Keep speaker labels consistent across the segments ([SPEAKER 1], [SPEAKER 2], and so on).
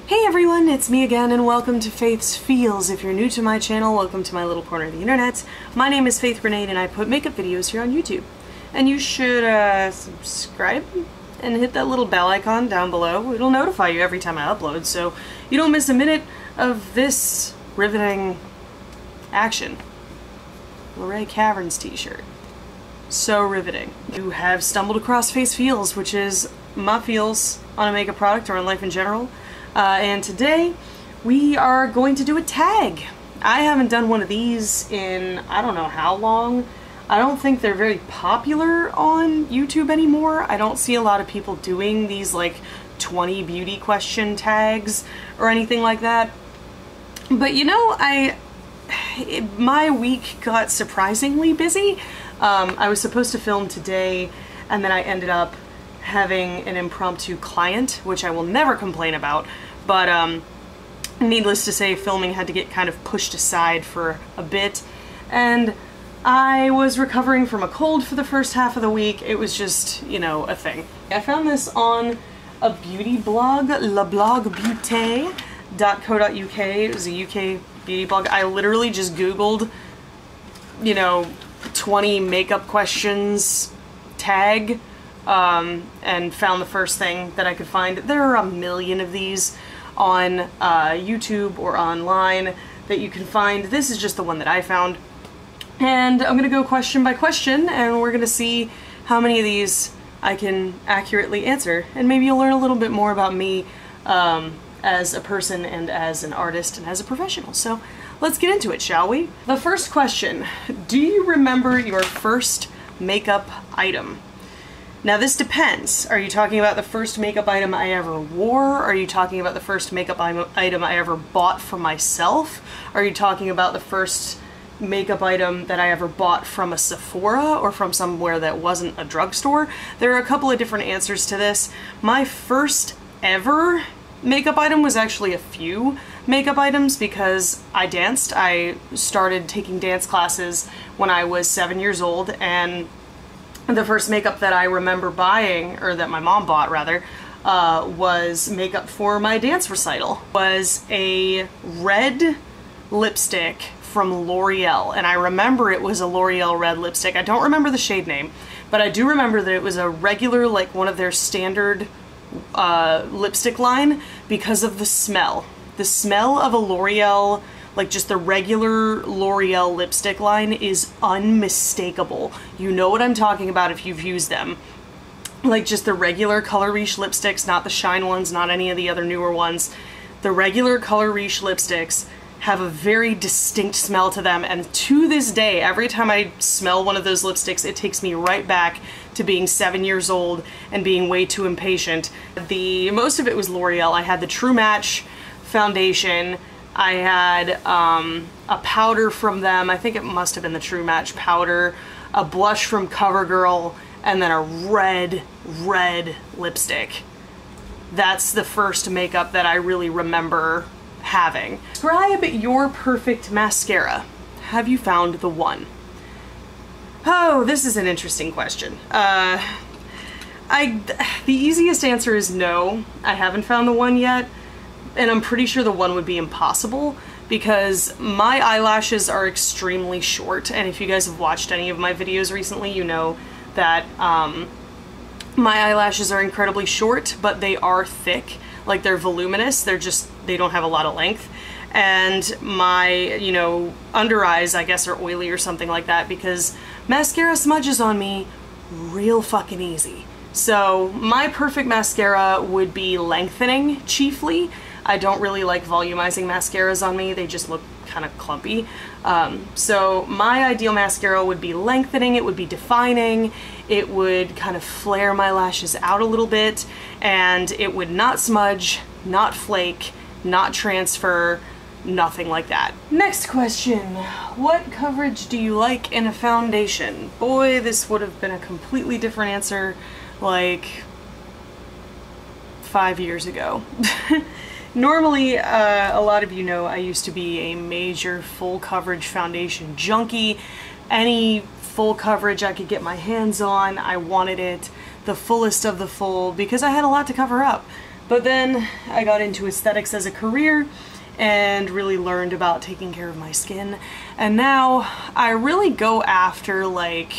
[SPEAKER 1] Hey everyone, it's me again and welcome to Faith's Feels. If you're new to my channel, welcome to my little corner of the internet. My name is Faith Grenade and I put makeup videos here on YouTube. And you should subscribe and hit that little bell icon down below. It'll notify you every time I upload so you don't miss a minute of this riveting action. Lorraine Caverns t-shirt. So riveting. You have stumbled across Faith's Feels, which is my feels on a makeup product or on life in general. And today we are going to do a tag. I haven't done one of these in I don't know how long. I don't think they're very popular on YouTube anymore. I don't see a lot of people doing these like 20 beauty question tags or anything like that. But you know, my week got surprisingly busy. I was supposed to film today and then I ended up having an impromptu client, which I will never complain about, but needless to say, filming had to get kind of pushed aside for a bit, and I was recovering from a cold for the first half of the week. It was just, you know, a thing. I found this on a beauty blog, leblogbeauté.co.uk. It was a UK beauty blog. I literally just Googled, you know, 20 makeup questions tag, and found the first thing that I could find. There are a million of these on YouTube or online that you can find. This is just the one that I found. And I'm gonna go question by question and we're gonna see how many of these I can accurately answer. And maybe you'll learn a little bit more about me as a person and as an artist and as a professional. So let's get into it, shall we? The first question, do you remember your first makeup item? Now this depends. Are you talking about the first makeup item I ever wore? Are you talking about the first makeup item I ever bought for myself? Are you talking about the first makeup item that I ever bought from a Sephora or from somewhere that wasn't a drugstore? There are a couple of different answers to this. My first ever makeup item was actually a few makeup items because I danced. I started taking dance classes when I was 7 years old, and the first makeup that I remember buying, or that my mom bought rather, was makeup for my dance recital. Was a red lipstick from L'Oreal, and I remember it was a L'Oreal red lipstick. I don't remember the shade name, but I do remember that it was a regular, like one of their standard lipstick line because of the smell. The smell of a L'Oreal, like just the regular L'Oreal lipstick line, is unmistakable. You know what I'm talking about if you've used them. Like just the regular Color Riche lipsticks, not the Shine ones, not any of the other newer ones. The regular Color Riche lipsticks have a very distinct smell to them, and to this day, every time I smell one of those lipsticks, it takes me right back to being 7 years old and being way too impatient. Most of it was L'Oreal. I had the True Match foundation. I had a powder from them. I think it must have been the True Match powder, a blush from CoverGirl, and then a red lipstick. That's the first makeup that I really remember having. Describe your perfect mascara. Have you found the one? Oh, this is an interesting question. The easiest answer is no. I haven't found the one yet. And I'm pretty sure the one would be impossible because my eyelashes are extremely short, and if you guys have watched any of my videos recently, you know that my eyelashes are incredibly short, but they are thick. Like, they're voluminous, they don't have a lot of length. And my, you know, under eyes, I guess, are oily or something like that because mascara smudges on me real fucking easy. So my perfect mascara would be lengthening, chiefly. I don't really like volumizing mascaras on me. They just look kind of clumpy. So my ideal mascara would be lengthening, it would be defining, it would kind of flare my lashes out a little bit, and it would not smudge, not flake, not transfer, nothing like that. Next question. What coverage do you like in a foundation? Boy, this would have been a completely different answer like 5 years ago. Normally, a lot of you know I used to be a major full coverage foundation junkie. Any full coverage I could get my hands on, I wanted it the fullest of the full because I had a lot to cover up. But then I got into aesthetics as a career and really learned about taking care of my skin. And now I really go after, like,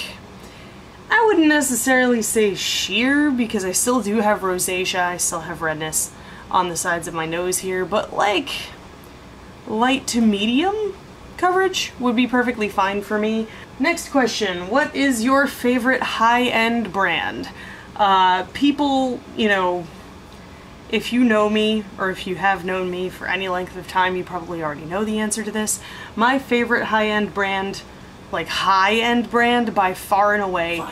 [SPEAKER 1] I wouldn't necessarily say sheer, because I still do have rosacea, I still have redness on the sides of my nose here, but like light to medium coverage would be perfectly fine for me. Next question, what is your favorite high-end brand? People, you know, if you know me, or if you have known me for any length of time, you probably already know the answer to this. My favorite high-end brand, like high-end brand by far and away,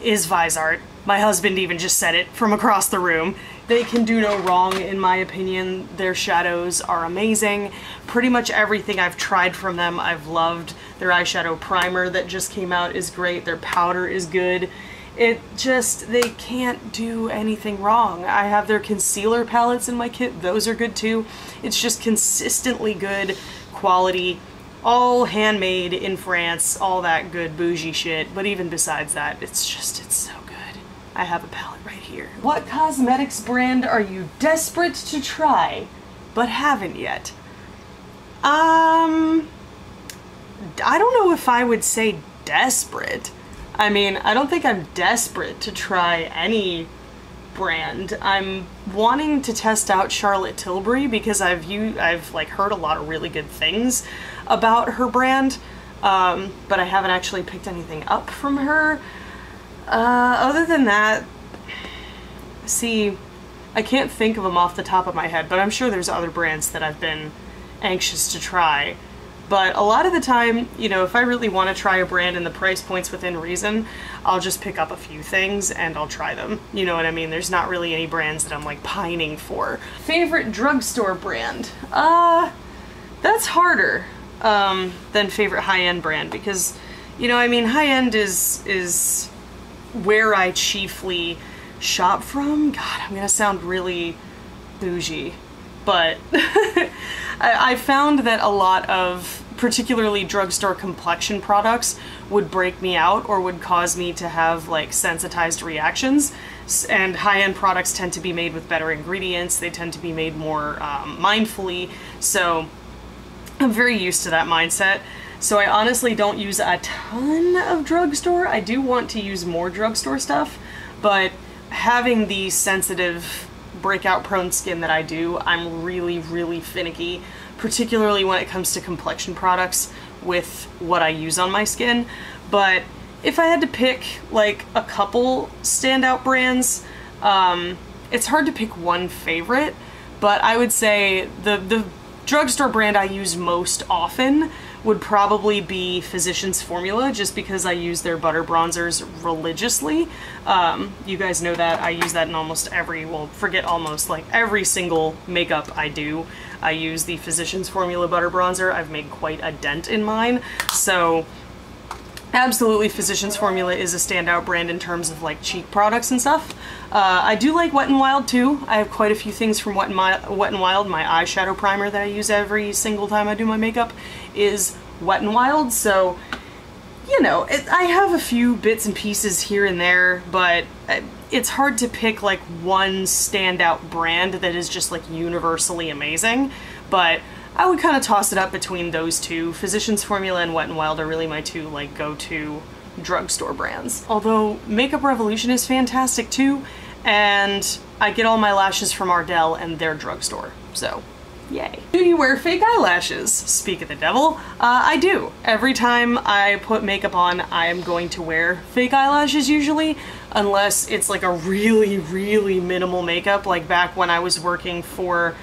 [SPEAKER 1] is Visart. My husband even just said it from across the room. They can do no wrong, in my opinion. Their shadows are amazing. Pretty much everything I've tried from them I've loved. Their eyeshadow primer that just came out is great. Their powder is good. It just, they can't do anything wrong. I have their concealer palettes in my kit. Those are good too. It's just consistently good quality. All handmade in France, all that good bougie shit. But even besides that, it's so good. I have a palette right here. What cosmetics brand are you desperate to try, but haven't yet? I don't know if I would say desperate. I mean, I don't think I'm desperate to try any brand. I'm wanting to test out Charlotte Tilbury because I've like heard a lot of really good things about her brand, but I haven't actually picked anything up from her. Other than that, see, I can't think of them off the top of my head, but I'm sure there's other brands that I've been anxious to try. But a lot of the time, you know, if I really want to try a brand and the price point's within reason, I'll just pick up a few things and I'll try them. You know what I mean? There's not really any brands that I'm like pining for. Favorite drugstore brand? That's harder than favorite high-end brand because, you know, I mean, high-end is where I chiefly shop from. God, I'm gonna sound really bougie, but I found that a lot of particularly drugstore complexion products would break me out or would cause me to have like sensitized reactions, and high-end products tend to be made with better ingredients. They tend to be made more mindfully, so I'm very used to that mindset. So I honestly don't use a ton of drugstore. I do want to use more drugstore stuff, but having the sensitive breakout prone skin that I do, I'm really, really finicky, particularly when it comes to complexion products with what I use on my skin. But if I had to pick like a couple standout brands, it's hard to pick one favorite, but I would say the drugstore brand I use most often would probably be Physicians Formula, just because I use their butter bronzers religiously. You guys know that I use that in almost every, well, forget almost, like every single makeup I do. I use the Physicians Formula butter bronzer. I've made quite a dent in mine, so absolutely Physicians Formula is a standout brand in terms of like cheek products and stuff. I do like Wet n Wild too. I have quite a few things from Wet n Wild. My eyeshadow primer that I use every single time I do my makeup is Wet n Wild, so you know, I have a few bits and pieces here and there, but it's hard to pick like one standout brand that is just like universally amazing. But I would kind of toss it up between those two. Physicians Formula and Wet n Wild are really my two like go-to drugstore brands. Although Makeup Revolution is fantastic too, and I get all my lashes from Ardell and their drugstore, so yay. Do you wear fake eyelashes? Speak of the devil, I do. Every time I put makeup on, I am going to wear fake eyelashes usually, unless it's like a really, really minimal makeup, like back when I was working for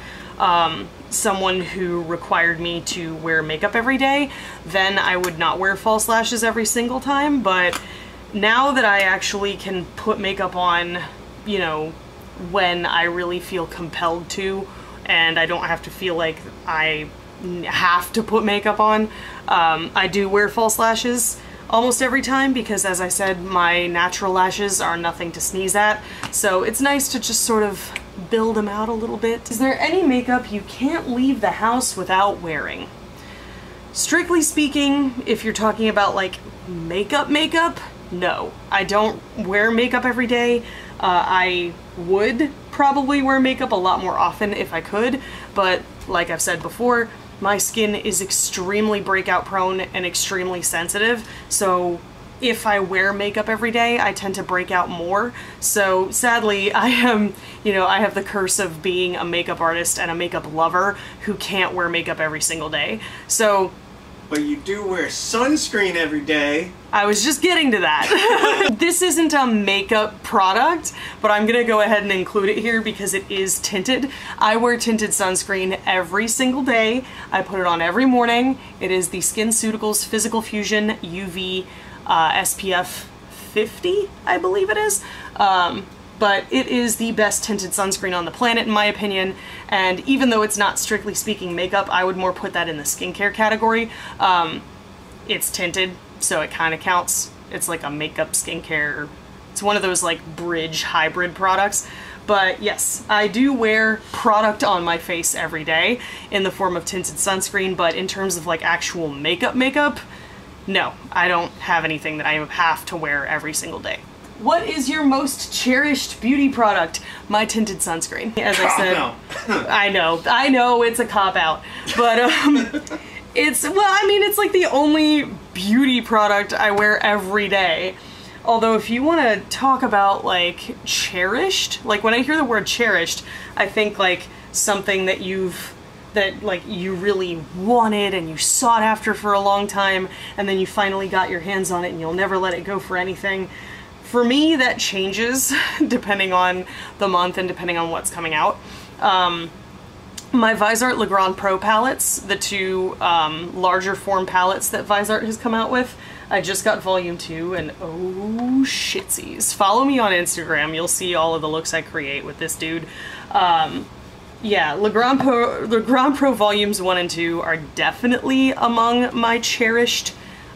[SPEAKER 1] someone who required me to wear makeup every day. Then I would not wear false lashes every single time, but now that I actually can put makeup on, you know, when I really feel compelled to, and I don't have to feel like I have to put makeup on, I do wear false lashes almost every time because, as I said, my natural lashes are nothing to sneeze at, so it's nice to just sort of build them out a little bit. Is there any makeup you can't leave the house without wearing? Strictly speaking, if you're talking about like makeup, no. I don't wear makeup every day. I would probably wear makeup a lot more often if I could, but like I've said before, my skin is extremely breakout prone and extremely sensitive, so if I wear makeup every day, I tend to break out more. So sadly, I am, I have the curse of being a makeup artist and a makeup lover who can't wear makeup every single day. So...
[SPEAKER 2] But you do wear sunscreen every day.
[SPEAKER 1] I was just getting to that. This isn't a makeup product, but I'm gonna go ahead and include it here because it is tinted. I wear tinted sunscreen every single day. I put it on every morning. It is the SkinCeuticals Physical Fusion UV SPF 50, I believe it is. But it is the best tinted sunscreen on the planet in my opinion, and even though it's not strictly speaking makeup, I would more put that in the skincare category. It's tinted, so it kind of counts. It's like a makeup skincare, it's one of those like bridge hybrid products. But yes, I do wear product on my face every day in the form of tinted sunscreen, but in terms of like actual makeup, no, I don't have anything that I have to wear every single day. What is your most cherished beauty product? My tinted sunscreen. As I said, I know it's a cop-out, but it's like the only beauty product I wear every day. Although if you want to talk about like cherished, like when I hear the word cherished, I think like something that you really wanted and you sought after for a long time, and then you finally got your hands on it and you'll never let it go for anything. For me, that changes depending on the month and depending on what's coming out. My Visart Le Grand Pro palettes, the two larger form palettes that Visart has come out with, I just got volume 2 and oh shitsies. Follow me on Instagram, you'll see all of the looks I create with this dude. Yeah, Le Grand Pro volumes 1 and 2 are definitely among my cherished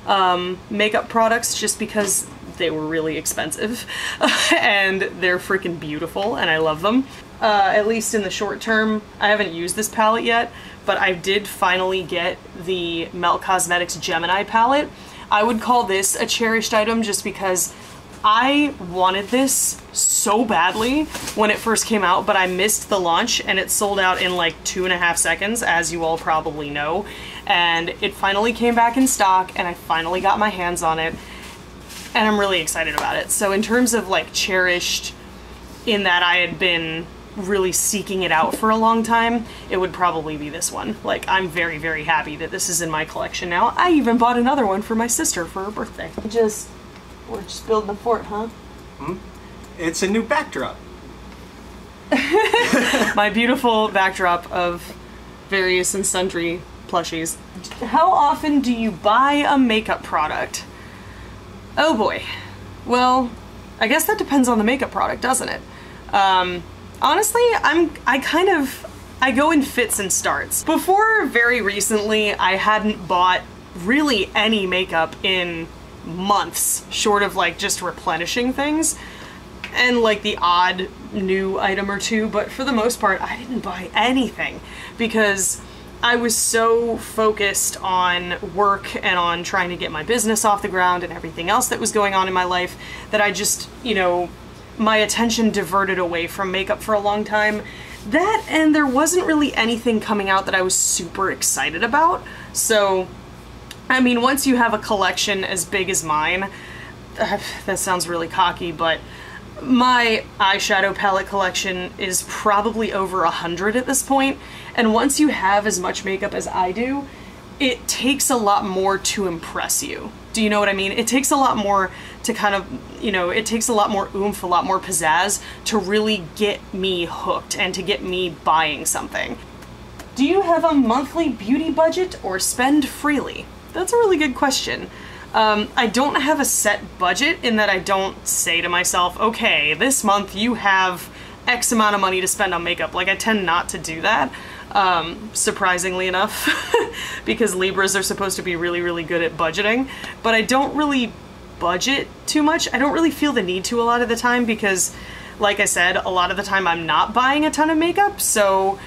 [SPEAKER 1] makeup products just because they were really expensive and they're freaking beautiful and I love them. At least in the short term. I haven't used this palette yet, but I did finally get the Melt Cosmetics Gemini palette. I would call this a cherished item just because I wanted this so badly when it first came out, but I missed the launch and it sold out in like 2.5 seconds, as you all probably know. And it finally came back in stock and I finally got my hands on it. And I'm really excited about it. So in terms of like cherished, in that I had been really seeking it out for a long time, it would probably be this one. Like, I'm very, very happy that this is in my collection now. I even bought another one for my sister for her birthday. We're just building a fort, huh?
[SPEAKER 2] Hmm? It's a new backdrop.
[SPEAKER 1] My beautiful backdrop of various and sundry plushies. How often do you buy a makeup product? Oh boy. Well, I guess that depends on the makeup product, doesn't it? Honestly, I go in fits and starts. Before very recently, I hadn't bought really any makeup in months, short of like just replenishing things and like the odd new item or two, but for the most part, I didn't buy anything because I was so focused on work and on trying to get my business off the ground and everything else that was going on in my life that I just, my attention diverted away from makeup for a long time. That, and there wasn't really anything coming out that I was super excited about. So, I mean, once you have a collection as big as mine, that sounds really cocky, but my eyeshadow palette collection is probably over 100 at this point, and once you have as much makeup as I do, it takes a lot more to impress you. Do you know what I mean? It takes a lot more to kind of, it takes a lot more oomph, a lot more pizzazz to really get me hooked and to get me buying something. Do you have a monthly beauty budget or spend freely? That's a really good question. I don't have a set budget in that I don't say to myself, okay, this month you have X amount of money to spend on makeup. Like, I tend not to do that, surprisingly enough, because Libras are supposed to be really, really good at budgeting, but I don't really budget too much. I don't really feel the need to a lot of the time because, like I said, a lot of the time I'm not buying a ton of makeup, so,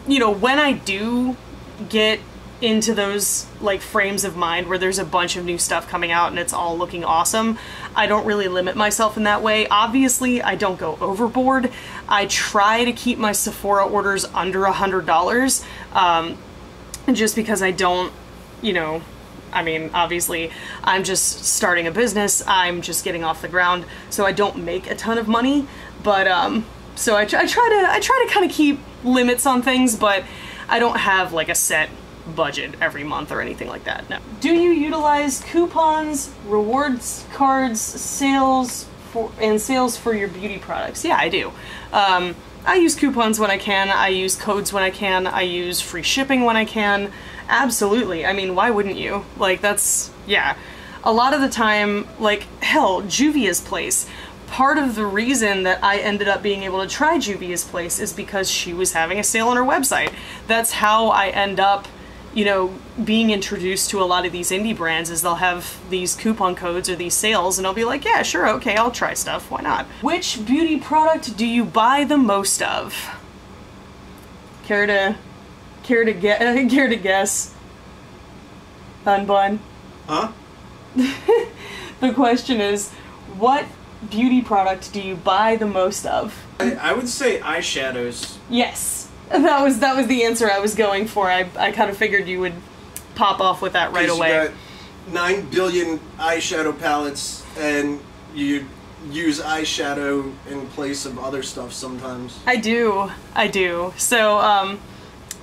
[SPEAKER 1] when I do get into those like frames of mind where there's a bunch of new stuff coming out and it's all looking awesome. I don't really limit myself in that way. Obviously, I don't go overboard. I try to keep my Sephora orders under $100, just because I don't, you know, I mean, obviously, I'm just starting a business. I'm just getting off the ground, so I don't make a ton of money. But so I try to kind of keep limits on things, but I don't have like a set budget every month or anything like that. No. Do you utilize coupons, rewards cards, sales for your beauty products? Yeah, I do. I use coupons when I can. I use codes when I can. I use free shipping when I can. Absolutely. I mean, why wouldn't you? Like, that's, yeah. A lot of the time, like, hell, Juvia's Place. Part of the reason that I ended up being able to try Juvia's Place is because she was having a sale on her website. That's how I end up, you know, being introduced to a lot of these indie brands, is they'll have these coupon codes or these sales, and I'll be like, yeah, sure, okay, I'll try stuff, why not? Which beauty product do you buy the most of? Care to guess? Unbun?
[SPEAKER 2] Huh?
[SPEAKER 1] The question is, what beauty product do you buy the most of?
[SPEAKER 2] I would say eyeshadows.
[SPEAKER 1] Yes. That was the answer I was going for. I kind of figured you would pop off with that right away.
[SPEAKER 2] You got 9 billion eyeshadow palettes, and you use eyeshadow in place of other stuff sometimes.
[SPEAKER 1] I do. So,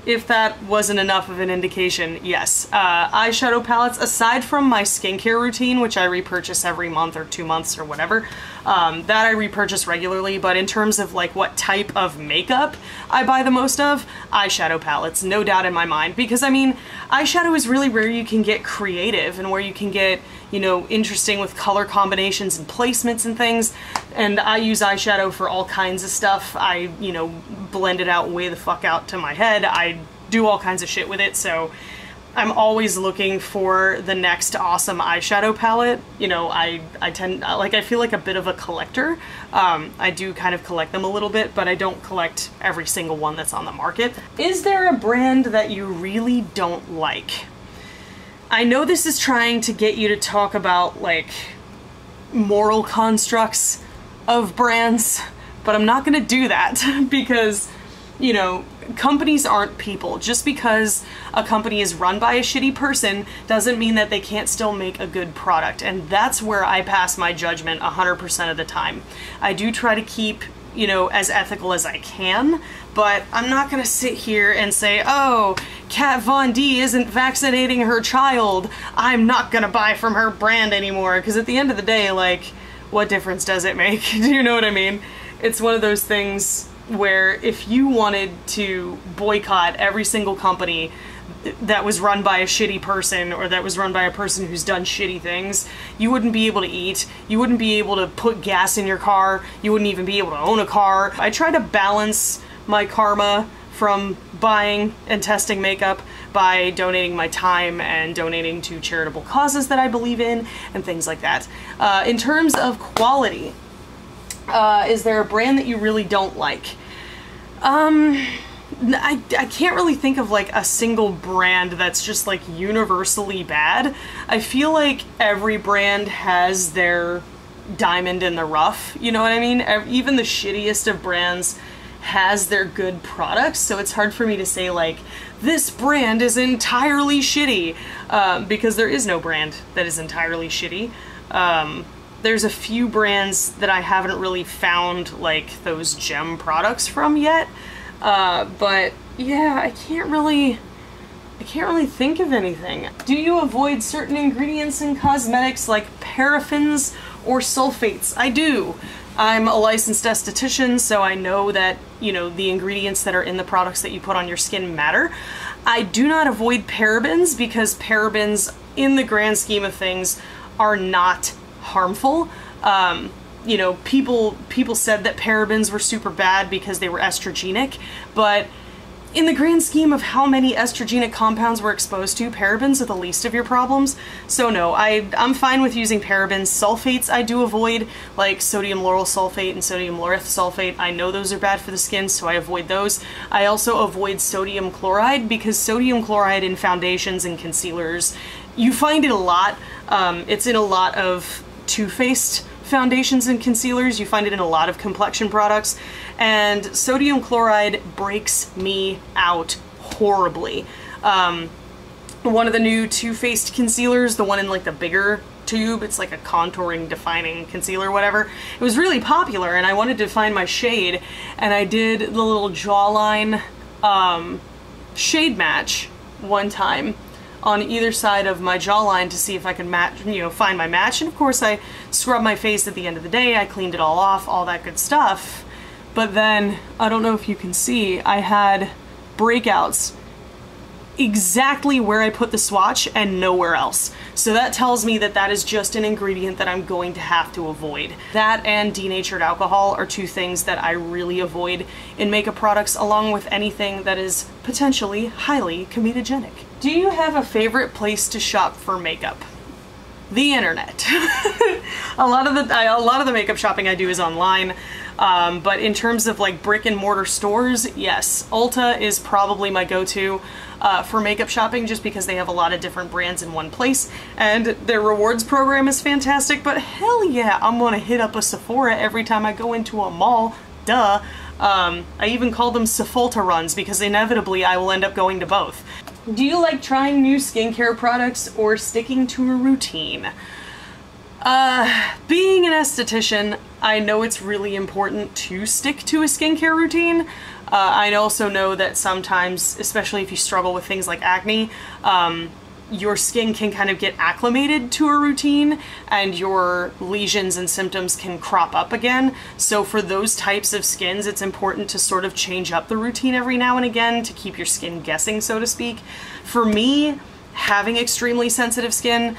[SPEAKER 1] if that wasn't enough of an indication, yes. Eyeshadow palettes, aside from my skincare routine, which I repurchase every month or 2 months or whatever, that I repurchase regularly, but in terms of like what type of makeup I buy the most of, eyeshadow palettes, no doubt in my mind. Because I mean, eyeshadow is really where you can get creative and where you can get, you know, interesting with color combinations and placements and things. And I use eyeshadow for all kinds of stuff. I, you know, blend it out way the fuck out to my head. I do all kinds of shit with it, so I'm always looking for the next awesome eyeshadow palette. You know, I feel like a bit of a collector. I do kind of collect them a little bit, but I don't collect every single one that's on the market. Is there a brand that you really don't like? I know this is trying to get you to talk about, like, moral constructs of brands, but I'm not gonna do that because, you know, companies aren't people. Just because a company is run by a shitty person doesn't mean that they can't still make a good product, and that's where I pass my judgment 100% of the time. I do try to keep, you know, as ethical as I can, but I'm not gonna sit here and say, oh, Kat Von D isn't vaccinating her child, I'm not gonna buy from her brand anymore, because at the end of the day, like, what difference does it make? Do you know what I mean? It's one of those things where if you wanted to boycott every single company that was run by a shitty person or that was run by a person who's done shitty things, you wouldn't be able to eat, you wouldn't be able to put gas in your car, you wouldn't even be able to own a car. I try to balance my karma from buying and testing makeup by donating my time and donating to charitable causes that I believe in and things like that. In terms of quality, is there a brand that you really don't like? I can't really think of like a single brand that's just like universally bad. I feel like every brand has their diamond in the rough, you know what I mean? Even the shittiest of brands has their good products, so it's hard for me to say like, this brand is entirely shitty, because there is no brand that is entirely shitty. There's a few brands that I haven't really found like those gem products from yet, but yeah, I can't really think of anything. Do you avoid certain ingredients in cosmetics like paraffins or sulfates? I do. I'm a licensed esthetician, so I know that, you know, the ingredients that are in the products that you put on your skin matter. I do not avoid parabens because parabens, in the grand scheme of things, are not harmful. You know, people said that parabens were super bad because they were estrogenic, but in the grand scheme of how many estrogenic compounds we're exposed to, parabens are the least of your problems. So no, I'm fine with using parabens. Sulfates I do avoid, like sodium lauryl sulfate and sodium laureth sulfate. I know those are bad for the skin, so I avoid those. I also avoid sodium chloride, because sodium chloride in foundations and concealers, you find it a lot. It's in a lot of Too Faced foundations and concealers. You find it in a lot of complexion products, and sodium chloride breaks me out horribly. One of the new Too Faced concealers, the one in like the bigger tube, it's like a contouring defining concealer, whatever, it was really popular, and I wanted to find my shade, and I did the little jawline shade match one time on either side of my jawline to see if I could match, you know, find my match. And of course I scrubbed my face at the end of the day, I cleaned it all off, all that good stuff. But then, I don't know if you can see, I had breakouts exactly where I put the swatch and nowhere else. So that tells me that that is just an ingredient that I'm going to have to avoid. That and denatured alcohol are two things that I really avoid in makeup products, along with anything that is potentially highly comedogenic. Do you have a favorite place to shop for makeup? The internet. a lot of the makeup shopping I do is online. But in terms of like brick and mortar stores, yes, Ulta is probably my go-to for makeup shopping, just because they have a lot of different brands in one place, and their rewards program is fantastic. But hell yeah, I'm gonna hit up a Sephora every time I go into a mall, duh. I even call them Sephulta runs, because inevitably I will end up going to both. Do you like trying new skincare products or sticking to a routine? Being an esthetician, I know it's really important to stick to a skincare routine. I also know that sometimes, especially if you struggle with things like acne, your skin can kind of get acclimated to a routine, and your lesions and symptoms can crop up again. So for those types of skins, it's important to sort of change up the routine every now and again to keep your skin guessing, so to speak. For me, having extremely sensitive skin,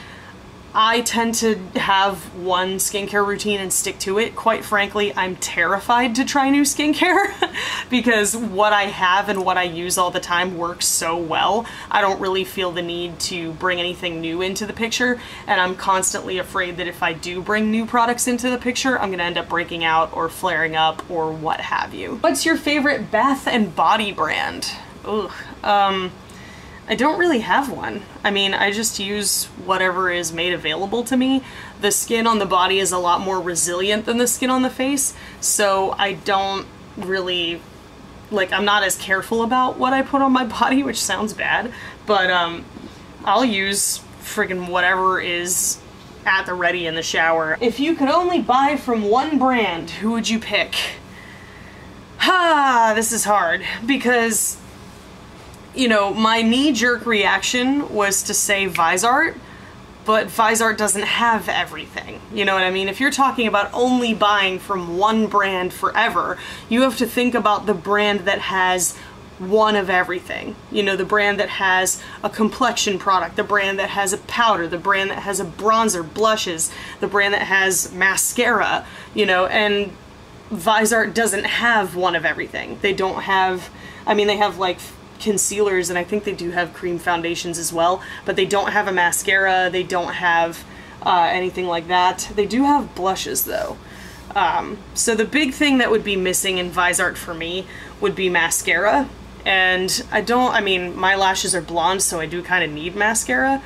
[SPEAKER 1] I tend to have one skincare routine and stick to it. Quite frankly, I'm terrified to try new skincare because what I have and what I use all the time works so well. I don't really feel the need to bring anything new into the picture, and I'm constantly afraid that if I do bring new products into the picture, I'm gonna end up breaking out or flaring up or what have you. What's your favorite bath and body brand? Ugh. I don't really have one. I mean, I just use whatever is made available to me. The skin on the body is a lot more resilient than the skin on the face, so I don't really, like, I'm not as careful about what I put on my body, which sounds bad, but I'll use friggin' whatever is at the ready in the shower. If you could only buy from one brand, who would you pick? This is hard, because you know, my knee-jerk reaction was to say Visart, but Visart doesn't have everything. You know what I mean? If you're talking about only buying from one brand forever, you have to think about the brand that has one of everything. You know, the brand that has a complexion product, the brand that has a powder, the brand that has a bronzer, blushes, the brand that has mascara, you know, and Visart doesn't have one of everything. They don't have, I mean, they have like concealers, and I think they do have cream foundations as well, but they don't have a mascara, they don't have anything like that. They do have blushes though. So the big thing that would be missing in Visart for me would be mascara, and I mean, my lashes are blonde, so I do kind of need mascara.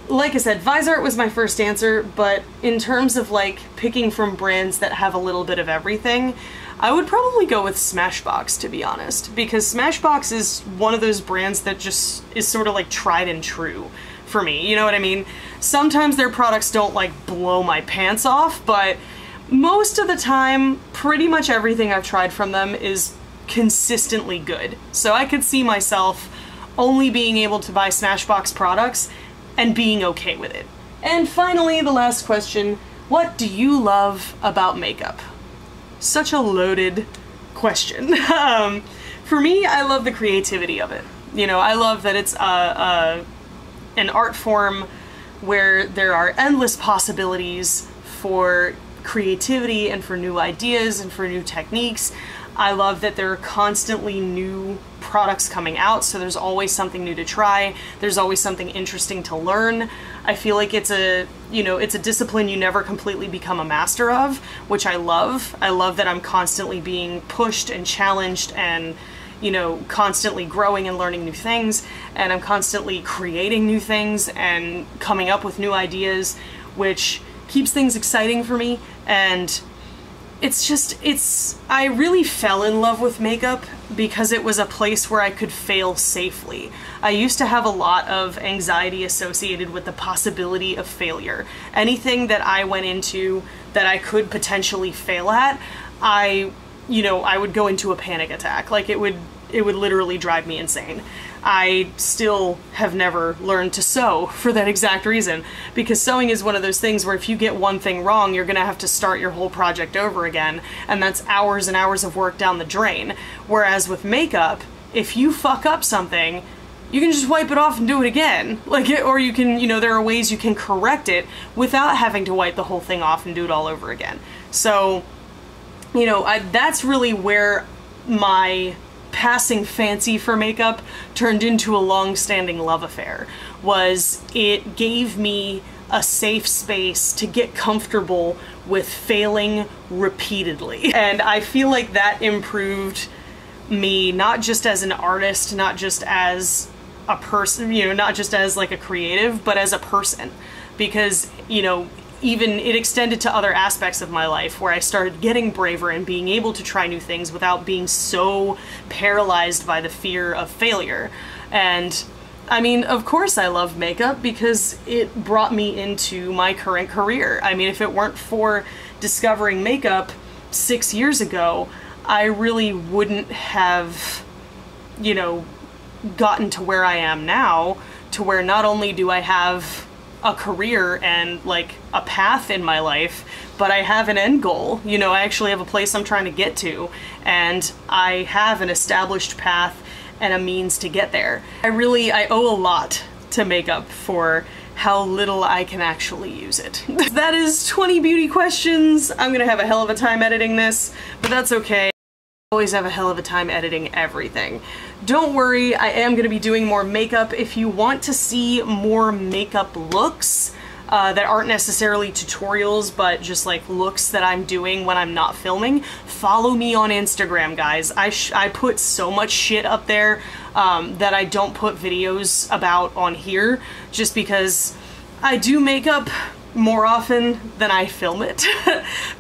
[SPEAKER 1] Like I said, Visart was my first answer, but in terms of like picking from brands that have a little bit of everything, I would probably go with Smashbox, to be honest, because Smashbox is one of those brands that just is sort of like tried and true for me, you know what I mean? Sometimes their products don't like blow my pants off, but most of the time, pretty much everything I've tried from them is consistently good. So I could see myself only being able to buy Smashbox products and being okay with it. And finally, the last question, what do you love about makeup? Such a loaded question. For me, I love the creativity of it. You know, I love that it's an art form where there are endless possibilities for creativity and for new ideas and for new techniques. I love that there are constantly new products coming out, so there's always something new to try. There's always something interesting to learn. I feel like it's a, you know, it's a discipline you never completely become a master of, which I love. I love that I'm constantly being pushed and challenged and, you know, constantly growing and learning new things, and I'm constantly creating new things and coming up with new ideas, which keeps things exciting for me. And I really fell in love with makeup because it was a place where I could fail safely. I used to have a lot of anxiety associated with the possibility of failure. Anything that I went into that I could potentially fail at, I would go into a panic attack. Like, it would literally drive me insane. I still have never learned to sew for that exact reason, because sewing is one of those things where if you get one thing wrong, you're gonna have to start your whole project over again, and that's hours and hours of work down the drain. Whereas with makeup, if you fuck up something, you can just wipe it off and do it again. Or you can, there are ways you can correct it without having to wipe the whole thing off and do it all over again. So, that's really where my passing fancy for makeup turned into a long-standing love affair. It gave me a safe space to get comfortable with failing repeatedly. And I feel like that improved me, not just as an artist, not just as a person, not just as like a creative, but as a person. Because, even it extended to other aspects of my life where I started getting braver and being able to try new things without being so paralyzed by the fear of failure. And I mean, of course I love makeup because it brought me into my current career. I mean, if it weren't for discovering makeup 6 years ago, I really wouldn't have, gotten to where I am now, to where not only do I have a career and like a path in my life, but I have an end goal. I actually have a place I'm trying to get to, and I have an established path and a means to get there. I owe a lot to makeup for how little I can actually use it. That is 20 beauty questions. I'm gonna have a hell of a time editing this, but that's okay. Always have a hell of a time editing everything. Don't worry, I am going to be doing more makeup. If you want to see more makeup looks that aren't necessarily tutorials, but just like looks that I'm doing when I'm not filming, follow me on Instagram, guys. I put so much shit up there that I don't put videos about on here, just because I do makeup more often than I film it.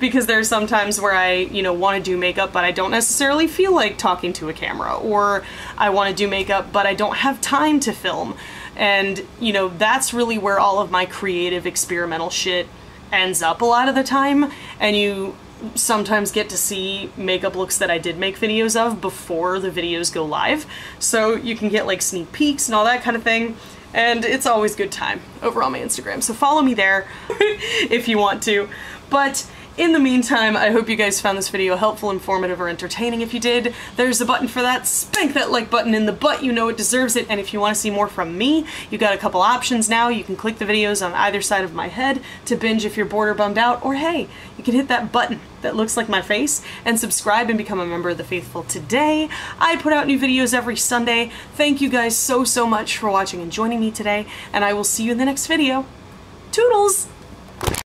[SPEAKER 1] Because there's some times where I, want to do makeup, but I don't necessarily feel like talking to a camera, or I want to do makeup, but I don't have time to film. And, that's really where all of my creative experimental shit ends up a lot of the time, and you sometimes get to see makeup looks that I did make videos of before the videos go live, so you can get like sneak peeks and all that kind of thing. And it's always good time over on my Instagram, so follow me there if you want to. But in the meantime, I hope you guys found this video helpful, informative, or entertaining. If you did, there's a button for that. Spank that like button in the butt, it deserves it. And if you want to see more from me, you got a couple options now. You can click the videos on either side of my head to binge if you're bored or bummed out, or hey, you can hit that button that looks like my face and subscribe and become a member of the faithful today. I put out new videos every Sunday. Thank you guys so much for watching and joining me today, and I will see you in the next video. Toodles!